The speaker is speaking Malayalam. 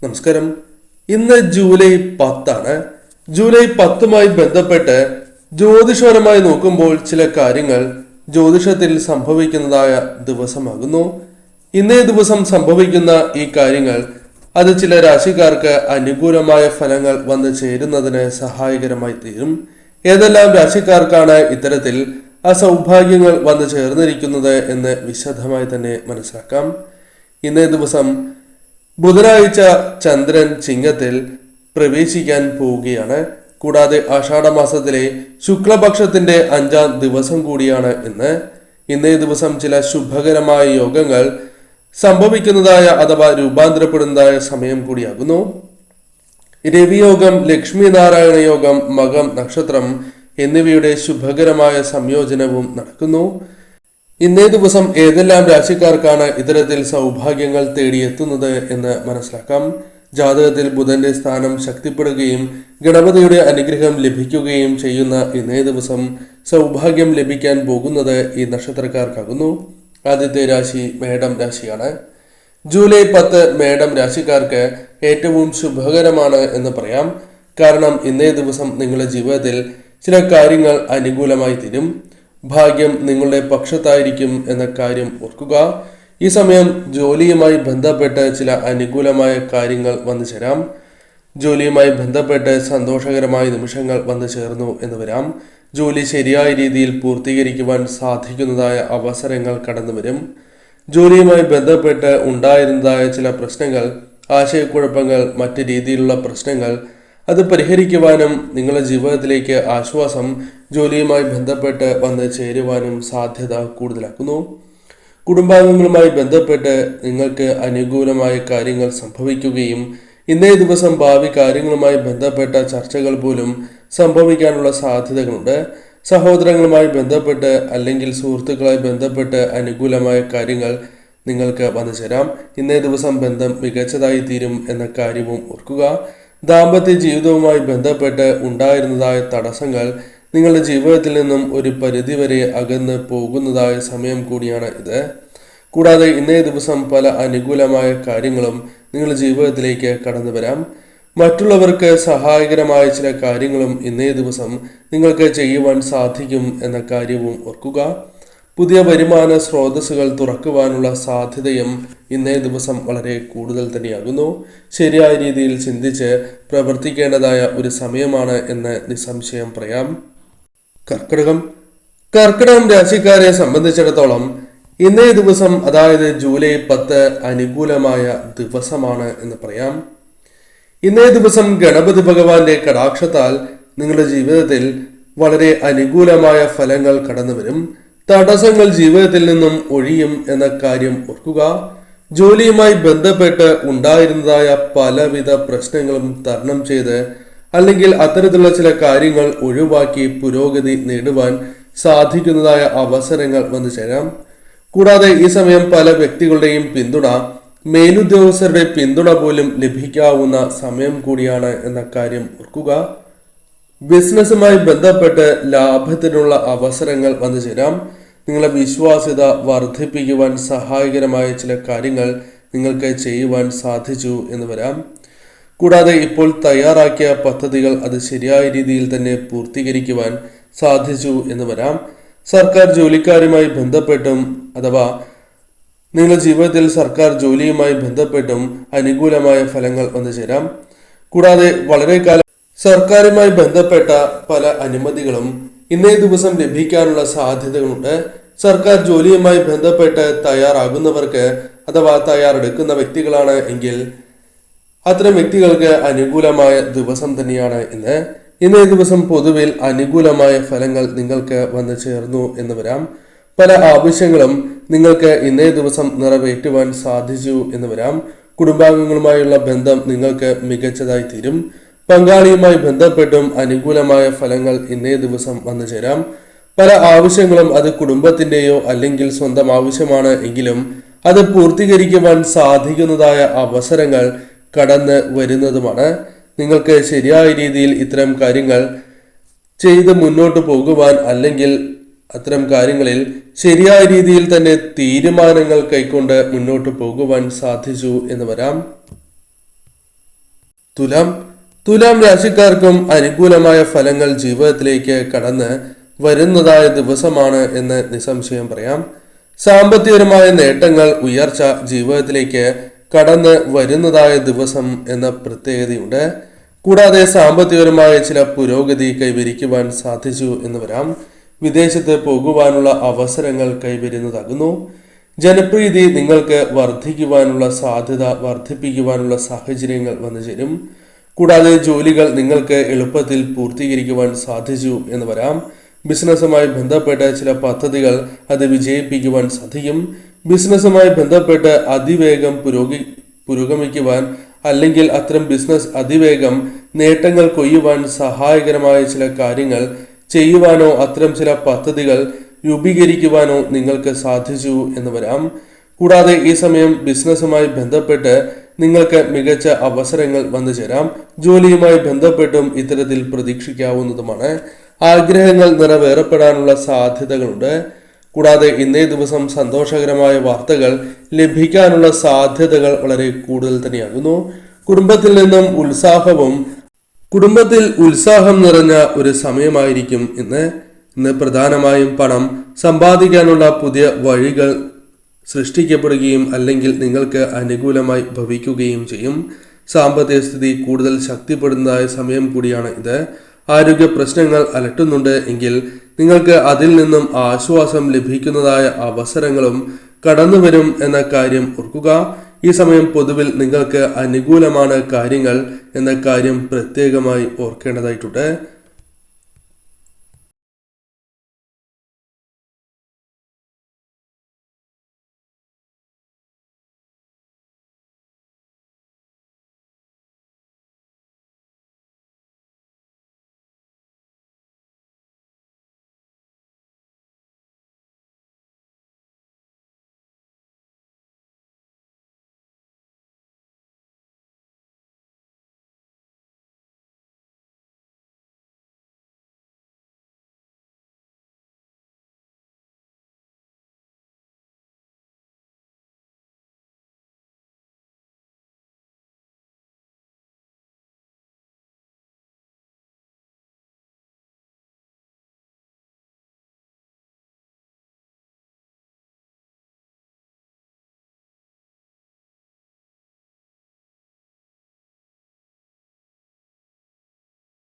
നമസ്കാരം. ഇന്ന് ജൂലൈ 10 ജൂലൈ 10 ബന്ധപ്പെട്ട് ജ്യോതിഷപരമായി നോക്കുമ്പോൾ ചില കാര്യങ്ങൾ ജ്യോതിഷത്തിൽ സംഭവിക്കുന്നതായ ദിവസമാകുന്നു. ഇന്നേ ദിവസം സംഭവിക്കുന്ന ഈ കാര്യങ്ങൾ അത് ചില രാശിക്കാർക്ക് അനുകൂലമായ ഫലങ്ങൾ വന്നു ചേരുന്നതിന് സഹായകരമായി തീരും. ഏതെല്ലാം രാശിക്കാർക്കാണ് ഇത്തരത്തിൽ അസൗഭാഗ്യങ്ങൾ വന്നു ചേർന്നിരിക്കുന്നത് എന്ന് വിശദമായി തന്നെ മനസ്സിലാക്കാം. ഇന്നേ ദിവസം ബുധനാഴ്ച ചന്ദ്രൻ ചിങ്ങത്തിൽ പ്രവേശിക്കാൻ പോവുകയാണ്. കൂടാതെ ആഷാഢമാസത്തിലെ ശുക്ലപക്ഷത്തിന്റെ 5-ാം ദിവസം കൂടിയാണ് ഇന്ന്. ഇന്നേ ദിവസം ചില ശുഭകരമായ യോഗങ്ങൾ സംഭവിക്കുന്നതായ അഥവാ രൂപാന്തരപ്പെടുന്നതായ സമയം കൂടിയാകുന്നു. രവിയോഗം, ലക്ഷ്മി നാരായണ യോഗം, മകം നക്ഷത്രം എന്നിവയുടെ ശുഭകരമായ സംയോജനവും നടക്കുന്നു. ഇന്നേ ദിവസം ഏതെല്ലാം രാശിക്കാർക്കാണ് ഇത്തരത്തിൽ സൗഭാഗ്യങ്ങൾ തേടിയെത്തുന്നത് എന്ന് മനസ്സിലാക്കാം. ജാതകത്തിൽ ബുധന്റെ സ്ഥാനം ശക്തിപ്പെടുകയും ഗണപതിയുടെ അനുഗ്രഹം ലഭിക്കുകയും ചെയ്യുന്ന ഇന്നേ ദിവസം സൗഭാഗ്യം ലഭിക്കാൻ പോകുന്നത് ഈ നക്ഷത്രക്കാർക്കാകുന്നു. ആദ്യത്തെ രാശി മേടം രാശിയാണ്. ജൂലൈ 10 മേടം രാശിക്കാർക്ക് ഏറ്റവും ശുഭകരമാണ് എന്ന് പറയാം. കാരണം ഇന്നേ ദിവസം നിങ്ങളുടെ ജീവിതത്തിൽ ചില കാര്യങ്ങൾ അനുകൂലമായി തീരും. ഭാഗ്യം നിങ്ങളുടെ പക്ഷത്തായിരിക്കും എന്ന കാര്യം ഓർക്കുക. ഈ സമയം ജോലിയുമായി ബന്ധപ്പെട്ട് ചില അനുകൂലമായ കാര്യങ്ങൾ വന്നു ചേരാം. ജോലിയുമായി ബന്ധപ്പെട്ട് സന്തോഷകരമായ നിമിഷങ്ങൾ വന്നു ചേർന്നു എന്ന് വരാം. ജോലി ശരിയായ രീതിയിൽ പൂർത്തീകരിക്കുവാൻ സാധിക്കുന്നതായ അവസരങ്ങൾ കടന്നു വരും. ജോലിയുമായി ബന്ധപ്പെട്ട് ഉണ്ടായിരുന്നതായ ചില പ്രശ്നങ്ങൾ, ആശയക്കുഴപ്പങ്ങൾ, മറ്റ് രീതിയിലുള്ള പ്രശ്നങ്ങൾ അത് പരിഹരിക്കുവാനും നിങ്ങളുടെ ജീവിതത്തിലേക്ക് ആശ്വാസം ജോലിയുമായി ബന്ധപ്പെട്ട് വന്ന് ചേരുവാനും സാധ്യത കൂടുതലാക്കുന്നു. കുടുംബാംഗങ്ങളുമായി ബന്ധപ്പെട്ട് നിങ്ങൾക്ക് അനുകൂലമായ കാര്യങ്ങൾ സംഭവിക്കുകയും ഇന്നേ ദിവസം ഭാവി കാര്യങ്ങളുമായി ബന്ധപ്പെട്ട ചർച്ചകൾ പോലും സംഭവിക്കാനുള്ള സാധ്യതകളുണ്ട്. സഹോദരങ്ങളുമായി ബന്ധപ്പെട്ട് അല്ലെങ്കിൽ സുഹൃത്തുക്കളുമായി ബന്ധപ്പെട്ട് അനുകൂലമായ കാര്യങ്ങൾ നിങ്ങൾക്ക് വന്നു ചേരാം. ഇന്നേ ദിവസം ബന്ധം മികച്ചതായി തീരും എന്ന കാര്യവും ഓർക്കുക. ദാമ്പത്യ ജീവിതവുമായി ബന്ധപ്പെട്ട് ഉണ്ടായിരുന്നതായ തടസ്സങ്ങൾ നിങ്ങളുടെ ജീവിതത്തിൽ നിന്നും ഒരു പരിധിവരെ അകന്ന് പോകുന്നതായ സമയം കൂടിയാണ് ഇത്. കൂടാതെ ഇന്നേ ദിവസം പല അനുകൂലമായ കാര്യങ്ങളും നിങ്ങളുടെ ജീവിതത്തിലേക്ക് കടന്നു വരാം. മറ്റുള്ളവർക്ക് സഹായകരമായ ചില കാര്യങ്ങളും ഇന്നേ ദിവസം നിങ്ങൾക്ക് ചെയ്യുവാൻ സാധിക്കും എന്ന കാര്യവും ഓർക്കുക. പുതിയ വരുമാന സ്രോതസ്സുകൾ തുറക്കുവാനുള്ള സാധ്യതയും ഇന്നേ ദിവസം വളരെ കൂടുതൽ തന്നെയാകുന്നു. ശരിയായ രീതിയിൽ ചിന്തിച്ച് പ്രവർത്തിക്കേണ്ടതായ ഒരു സമയമാണ് എന്ന് നിസ്സംശയം പറയാം. കർക്കിടകം രാശിക്കാരെ സംബന്ധിച്ചിടത്തോളം ഇന്നേ ദിവസം, അതായത് ജൂലൈ 10 അനുകൂലമായ ദിവസമാണ് എന്ന് പറയാം. ഇന്നേ ദിവസം ഗണപതി ഭഗവാന്റെ കടാക്ഷത്താൽ നിങ്ങളുടെ ജീവിതത്തിൽ വളരെ അനുകൂലമായ ഫലങ്ങൾ കടന്നു വരും. തടസ്സങ്ങൾ ജീവിതത്തിൽ നിന്നും ഒഴിയും എന്ന കാര്യം ഓർക്കുക. ജോലിയുമായി ബന്ധപ്പെട്ട് ഉണ്ടായിരുന്നതായ പലവിധ പ്രശ്നങ്ങളും തരണം ചെയ്ത് അല്ലെങ്കിൽ അത്തരത്തിലുള്ള ചില കാര്യങ്ങൾ ഒഴിവാക്കി പുരോഗതി നേടുവാൻ സാധിക്കുന്നതായ അവസരങ്ങൾ വന്നു ചേരാം. കൂടാതെ ഈ സമയം പല വ്യക്തികളുടെയും പിന്തുണ, മേലുദ്യോഗസ്ഥരുടെ പിന്തുണ പോലും ലഭിക്കാവുന്ന സമയം കൂടിയാണ് എന്ന കാര്യം ഓർക്കുക. ബിസിനസ്സുമായി ബന്ധപ്പെട്ട് ലാഭത്തിനുള്ള അവസരങ്ങൾ വന്നു ചേരാം. നിങ്ങളുടെ വിശ്വാസ്യത വർദ്ധിപ്പിക്കുവാൻ സഹായകരമായ ചില കാര്യങ്ങൾ നിങ്ങൾക്ക് ചെയ്യുവാൻ സാധിച്ചു എന്ന് വരാം. കൂടാതെ ഇപ്പോൾ തയ്യാറാക്കിയ പദ്ധതികൾ അത് ശരിയായ രീതിയിൽ തന്നെ പൂർത്തീകരിക്കുവാൻ സാധിച്ചു എന്ന് വരാം. സർക്കാർ ജോലിക്കാരുമായി ബന്ധപ്പെട്ടും അഥവാ നിങ്ങളുടെ ജീവിതത്തിൽ സർക്കാർ ജോലിയുമായി ബന്ധപ്പെട്ടും അനുകൂലമായ ഫലങ്ങൾ വന്നു ചേരാം. കൂടാതെ വളരെ കാലം സർക്കാരുമായി ബന്ധപ്പെട്ട പല അനുമതികളും ഇന്നേ ദിവസം ലഭിക്കാനുള്ള സാധ്യതകളുണ്ട്. സർക്കാർ ജോലിയുമായി ബന്ധപ്പെട്ട് തയ്യാറാകുന്നവർക്ക് അഥവാ തയ്യാറെടുക്കുന്ന വ്യക്തികളാണ് എങ്കിൽ അത്തരം വ്യക്തികൾക്ക് അനുകൂലമായ ദിവസം തന്നെയാണ് ഇന്ന്. ഇന്നേ ദിവസം പൊതുവിൽ അനുകൂലമായ ഫലങ്ങൾ നിങ്ങൾക്ക് വന്നു ചേർന്നു എന്ന് വരാം. പല ആവശ്യങ്ങളും നിങ്ങൾക്ക് ഇന്നേ ദിവസം നിറവേറ്റുവാൻ സാധിച്ചു എന്ന് വരാം. കുടുംബാംഗങ്ങളുമായുള്ള ബന്ധം നിങ്ങൾക്ക് മികച്ചതായി തീരും. പങ്കാളിയുമായി ബന്ധപ്പെട്ടും അനുകൂലമായ ഫലങ്ങൾ ഇന്നേ ദിവസം വന്നു ചേരാം. പല ആവശ്യങ്ങളും അത് കുടുംബത്തിൻ്റെയോ അല്ലെങ്കിൽ സ്വന്തം ആവശ്യമാണ് എങ്കിലും അത് പൂർത്തീകരിക്കുവാൻ സാധിക്കുന്നതായ അവസരങ്ങൾ കടന്ന് വരുന്നതുമാണ്. നിങ്ങൾക്ക് ശരിയായ രീതിയിൽ ഇത്തരം കാര്യങ്ങൾ ചെയ്ത് മുന്നോട്ട് പോകുവാൻ അല്ലെങ്കിൽ അത്തരം കാര്യങ്ങളിൽ ശരിയായ രീതിയിൽ തന്നെ തീരുമാനങ്ങൾ കൈക്കൊണ്ട് മുന്നോട്ട് പോകുവാൻ സാധിച്ചു എന്ന് വരാം. തുലാം രാശിക്കാർക്കും അനുകൂലമായ ഫലങ്ങൾ ജീവിതത്തിലേക്ക് കടന്ന് വരുന്നതായ ദിവസമാണ് എന്ന് നിസ്സംശയം പറയാം. സാമ്പത്തികപരമായ നേട്ടങ്ങൾ, ഉയർച്ച ജീവിതത്തിലേക്ക് കടന്ന് വരുന്നതായ ദിവസം എന്ന പ്രത്യേകതയുണ്ട്. കൂടാതെ സാമ്പത്തികപരമായ ചില പുരോഗതി കൈവരിക്കുവാൻ സാധിച്ചു എന്ന് വരാം. വിദേശത്ത് പോകുവാനുള്ള അവസരങ്ങൾ കൈവരുന്നതാകുന്നു. ജനപ്രീതി നിങ്ങൾക്ക് വർദ്ധിക്കുവാനുള്ള സാധ്യത വർദ്ധിപ്പിക്കുവാനുള്ള സാഹചര്യങ്ങൾ വന്നു ചേരും. കൂടാതെ ജോലികൾ നിങ്ങൾക്ക് എളുപ്പത്തിൽ പൂർത്തീകരിക്കുവാൻ സാധിച്ചു എന്ന് വരാം. ബിസിനസ്സുമായി ബന്ധപ്പെട്ട ചില പദ്ധതികൾ അത് വിജയിപ്പിക്കുവാൻ സാധിക്കും. ബിസിനസ്സുമായി ബന്ധപ്പെട്ട് അതിവേഗം പുരോഗമിക്കുവാൻ അല്ലെങ്കിൽ അത്തരം ബിസിനസ് അതിവേഗം നേട്ടങ്ങൾ കൊയ്യുവാൻ സഹായകരമായ ചില കാര്യങ്ങൾ ചെയ്യുവാനോ അത്തരം ചില പദ്ധതികൾ രൂപീകരിക്കുവാനോ നിങ്ങൾക്ക് സാധിച്ചു എന്ന് വരാം. കൂടാതെ ഈ സമയം ബിസിനസ്സുമായി ബന്ധപ്പെട്ട് നിങ്ങൾക്ക് മികച്ച അവസരങ്ങൾ വന്നു ചേരാം. ജോലിയുമായി ബന്ധപ്പെട്ടും ഇത്തരത്തിൽ പ്രതീക്ഷിക്കാവുന്നതുമാണ്. ആഗ്രഹങ്ങൾ നിറവേറപ്പെടാനുള്ള സാധ്യതകളുണ്ട്. കൂടാതെ ഇന്നേ ദിവസം സന്തോഷകരമായ വാർത്തകൾ ലഭിക്കാനുള്ള സാധ്യതകൾ വളരെ കൂടുതൽ തന്നെയാകുന്നു. കുടുംബത്തിൽ ഉത്സാഹം നിറഞ്ഞ ഒരു സമയമായിരിക്കും ഇന്ന് പ്രധാനമായും പണം സമ്പാദിക്കാനുള്ള പുതിയ വഴികൾ സൃഷ്ടിക്കപ്പെടുകയും അല്ലെങ്കിൽ നിങ്ങൾക്ക് അനുകൂലമായി ഭവിക്കുകയും ചെയ്യും. സാമ്പത്തിക സ്ഥിതി കൂടുതൽ ശക്തിപ്പെടുന്നതായ സമയം കൂടിയാണ് ഇത്. ആരോഗ്യ പ്രശ്നങ്ങൾ അലട്ടുന്നുണ്ട് എങ്കിൽ നിങ്ങൾക്ക് അതിൽ നിന്നും ആശ്വാസം ലഭിക്കുന്നതായ അവസരങ്ങളും കടന്നുവരും എന്ന കാര്യം ഓർക്കുക. ഈ സമയം പൊതുവിൽ നിങ്ങൾക്ക് അനുകൂലമാണ് കാര്യങ്ങൾ എന്ന കാര്യം പ്രത്യേകമായി ഓർക്കേണ്ടതായിട്ടുണ്ട്.